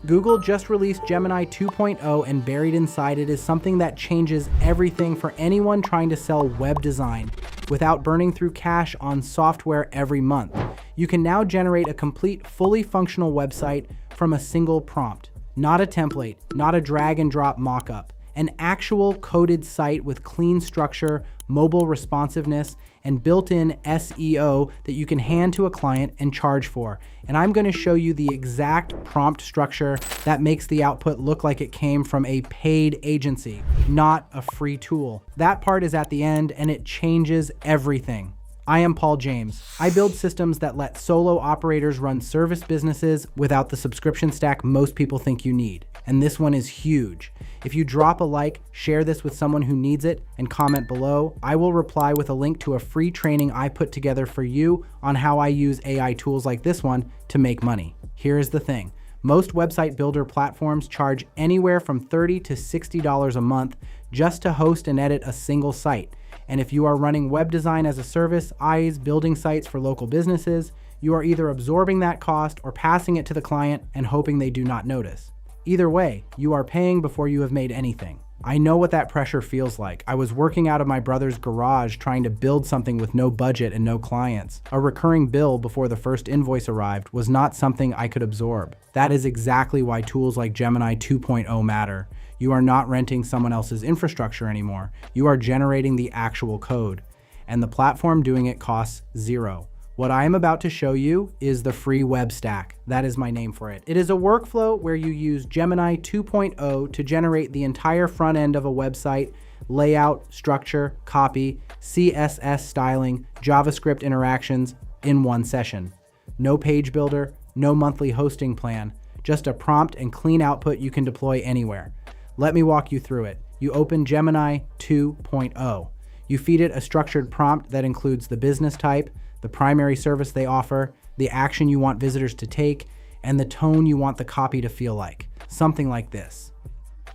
Google just released Gemini 2.0, and buried inside it is something that changes everything for anyone trying to sell web design without burning through cash on software every month. You can now generate a complete, fully functional website from a single prompt. Not a template, not a drag and drop mockup. An actual coded site with clean structure, mobile responsiveness, and built-in SEO that you can hand to a client and charge for. And I'm going to show you the exact prompt structure that makes the output look like it came from a paid agency, not a free tool. That part is at the end, and it changes everything. I am Paul James. I build systems that let solo operators run service businesses without the subscription stack most people think you need. And this one is huge. If you drop a like, share this with someone who needs it, and comment below, I will reply with a link to a free training I put together for you on how I use AI tools like this one to make money. Here is the thing. Most website builder platforms charge anywhere from $30 to $60 a month just to host and edit a single site. And if you are running web design as a service, i.e. building sites for local businesses, you are either absorbing that cost or passing it to the client and hoping they do not notice. Either way, you are paying before you have made anything. I know what that pressure feels like. I was working out of my brother's garage trying to build something with no budget and no clients. A recurring bill before the first invoice arrived was not something I could absorb. That is exactly why tools like Gemini 2.0 matter. You are not renting someone else's infrastructure anymore. You are generating the actual code, and the platform doing it costs $0. What I am about to show you is the free web stack. That is my name for it. It is a workflow where you use Gemini 2.0 to generate the entire front end of a website, layout, structure, copy, CSS styling, JavaScript interactions in one session. No page builder, no monthly hosting plan, just a prompt and clean output you can deploy anywhere. Let me walk you through it. You open Gemini 2.0. You feed it a structured prompt that includes the business type, the primary service they offer, the action you want visitors to take, and the tone you want the copy to feel like. Something like this.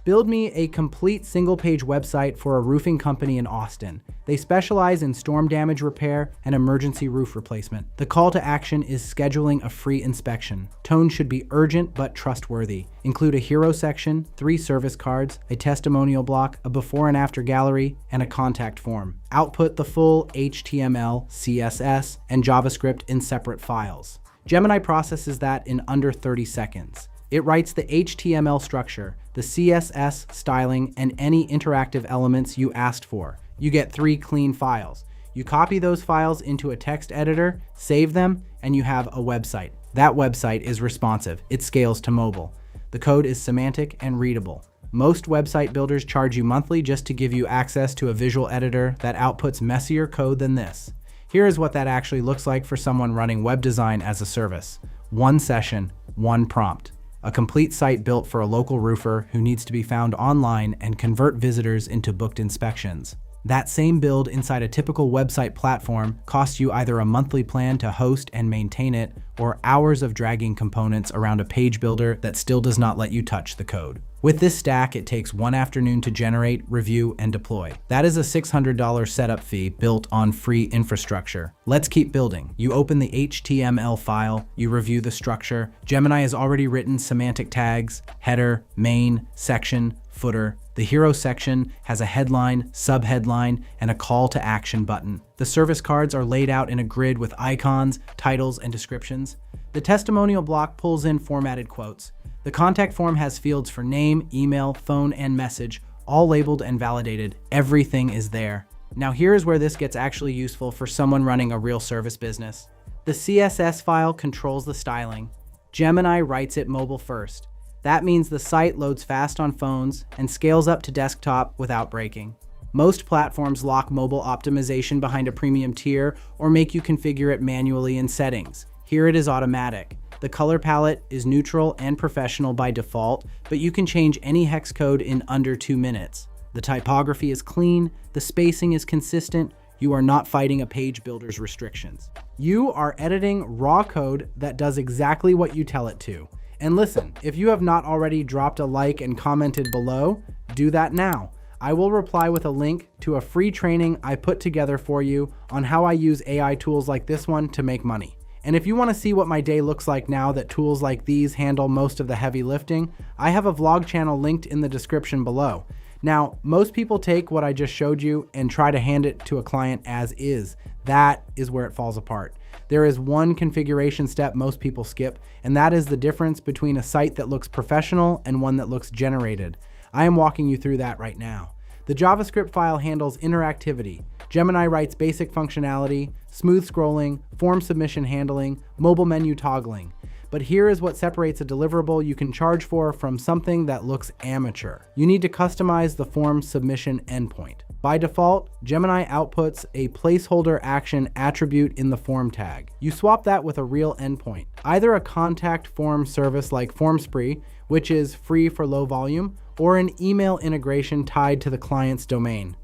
Build me a complete single-page website for a roofing company in Austin. They specialize in storm damage repair and emergency roof replacement. The call to action is scheduling a free inspection. Tone should be urgent but trustworthy. Include a hero section, 3 service cards, a testimonial block, a before and after gallery, and a contact form. Output the full HTML, CSS, and JavaScript in separate files. Gemini processes that in under 30 seconds. It writes the HTML structure, the CSS styling, and any interactive elements you asked for. You get 3 clean files. You copy those files into a text editor, save them, and you have a website. That website is responsive. It scales to mobile. The code is semantic and readable. Most website builders charge you monthly just to give you access to a visual editor that outputs messier code than this. Here is what that actually looks like for someone running web design as a service. 1 session, 1 prompt. A complete site built for a local roofer who needs to be found online and convert visitors into booked inspections. That same build inside a typical website platform costs you either a monthly plan to host and maintain it, or hours of dragging components around a page builder that still does not let you touch the code. With this stack, it takes 1 afternoon to generate, review, and deploy. That is a $600 setup fee built on free infrastructure. Let's keep building. You open the HTML file, you review the structure. Gemini has already written semantic tags, header, main, section, footer. The hero section has a headline, subheadline, and a call to action button. The service cards are laid out in a grid with icons, titles, and descriptions. The testimonial block pulls in formatted quotes. The contact form has fields for name, email, phone, and message, all labeled and validated. Everything is there. Now here is where this gets actually useful for someone running a real service business. The CSS file controls the styling. Gemini writes it mobile first. That means the site loads fast on phones and scales up to desktop without breaking. Most platforms lock mobile optimization behind a premium tier or make you configure it manually in settings. Here it is automatic. The color palette is neutral and professional by default, but you can change any hex code in under 2 minutes. The typography is clean, the spacing is consistent, you are not fighting a page builder's restrictions. You are editing raw code that does exactly what you tell it to. And listen, if you have not already dropped a like and commented below, do that now. I will reply with a link to a free training I put together for you on how I use AI tools like this one to make money. And if you want to see what my day looks like now that tools like these handle most of the heavy lifting, I have a vlog channel linked in the description below. Now, most people take what I just showed you and try to hand it to a client as is. That is where it falls apart. There is one configuration step most people skip, and that is the difference between a site that looks professional and one that looks generated. I am walking you through that right now. The JavaScript file handles interactivity. Gemini writes basic functionality, smooth scrolling, form submission handling, mobile menu toggling. But here is what separates a deliverable you can charge for from something that looks amateur. You need to customize the form submission endpoint. By default, Gemini outputs a placeholder action attribute in the form tag. You swap that with a real endpoint, either a contact form service like FormSpree, which is free for low volume, or an email integration tied to the client's domain.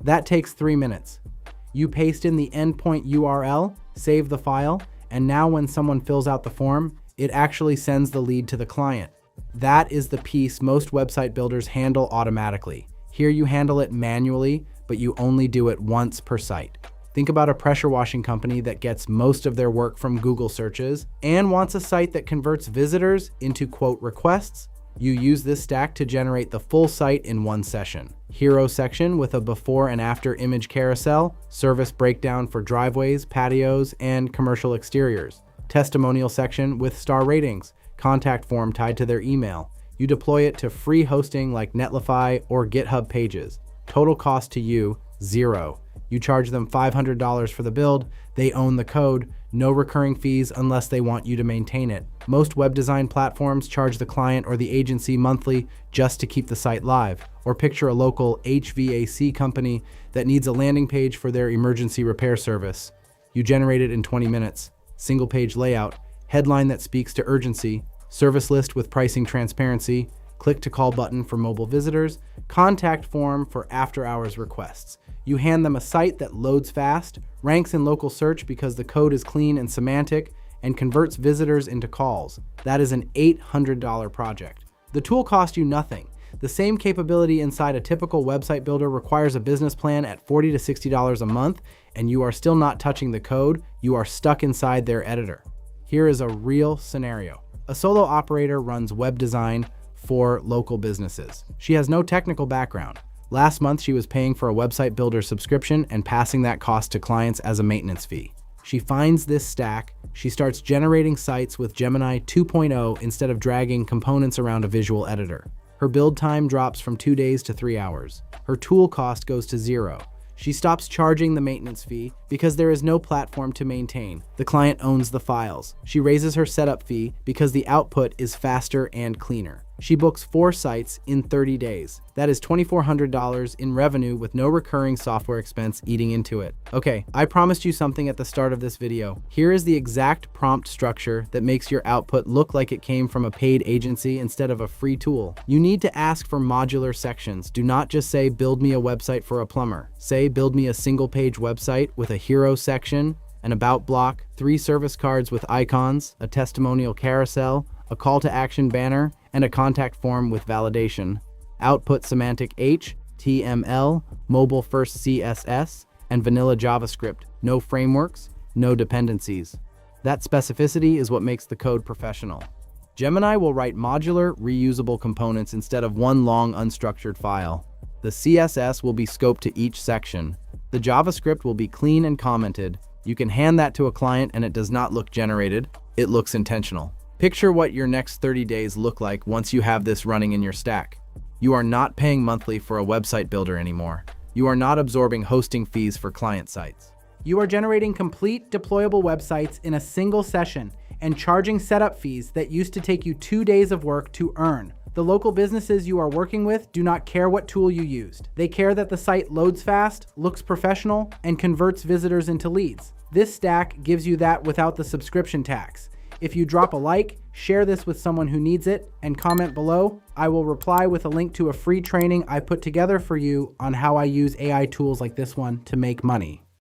That takes 3 minutes. You paste in the endpoint URL, save the file, and now when someone fills out the form, it actually sends the lead to the client. That is the piece most website builders handle automatically. Here you handle it manually, but you only do it once per site. Think about a pressure washing company that gets most of their work from Google searches and wants a site that converts visitors into quote requests. You use this stack to generate the full site in one session. Hero section with a before and after image carousel, service breakdown for driveways, patios, and commercial exteriors. Testimonial section with star ratings, contact form tied to their email. You deploy it to free hosting like Netlify or GitHub pages. Total cost to you, $0. You charge them $500 for the build, they own the code, no recurring fees unless they want you to maintain it. Most web design platforms charge the client or the agency monthly just to keep the site live. Or picture a local HVAC company that needs a landing page for their emergency repair service. You generate it in 20 minutes. Single page layout, headline that speaks to urgency, service list with pricing transparency, click to call button for mobile visitors, contact form for after hours requests. You hand them a site that loads fast, ranks in local search because the code is clean and semantic, and converts visitors into calls. That is an $800 project. The tool costs you nothing. The same capability inside a typical website builder requires a business plan at $40 to $60 a month, and you are still not touching the code, you are stuck inside their editor. Here is a real scenario. A solo operator runs web design for local businesses. She has no technical background. Last month, she was paying for a website builder subscription and passing that cost to clients as a maintenance fee. She finds this stack, she starts generating sites with Gemini 2.0 instead of dragging components around a visual editor. Her build time drops from 2 days to 3 hours. Her tool cost goes to $0. She stops charging the maintenance fee because there is no platform to maintain. The client owns the files. She raises her setup fee because the output is faster and cleaner. She books 4 sites in 30 days. That is $2,400 in revenue with no recurring software expense eating into it. Okay, I promised you something at the start of this video. Here is the exact prompt structure that makes your output look like it came from a paid agency instead of a free tool. You need to ask for modular sections. Do not just say, build me a website for a plumber. Say, build me a single page website with a hero section, an about block, 3 service cards with icons, a testimonial carousel, a call to action banner, and a contact form with validation. Output semantic HTML, mobile first CSS, and vanilla JavaScript. No frameworks, no dependencies. That specificity is what makes the code professional. Gemini will write modular, reusable components instead of one long unstructured file. The CSS will be scoped to each section. The JavaScript will be clean and commented. You can hand that to a client and it does not look generated, it looks intentional. Picture what your next 30 days look like once you have this running in your stack. You are not paying monthly for a website builder anymore. You are not absorbing hosting fees for client sites. You are generating complete deployable websites in a single session and charging setup fees that used to take you 2 days of work to earn. The local businesses you are working with do not care what tool you used. They care that the site loads fast, looks professional, and converts visitors into leads. This stack gives you that without the subscription tax. If you drop a like, share this with someone who needs it, and comment below, I will reply with a link to a free training I put together for you on how I use AI tools like this one to make money.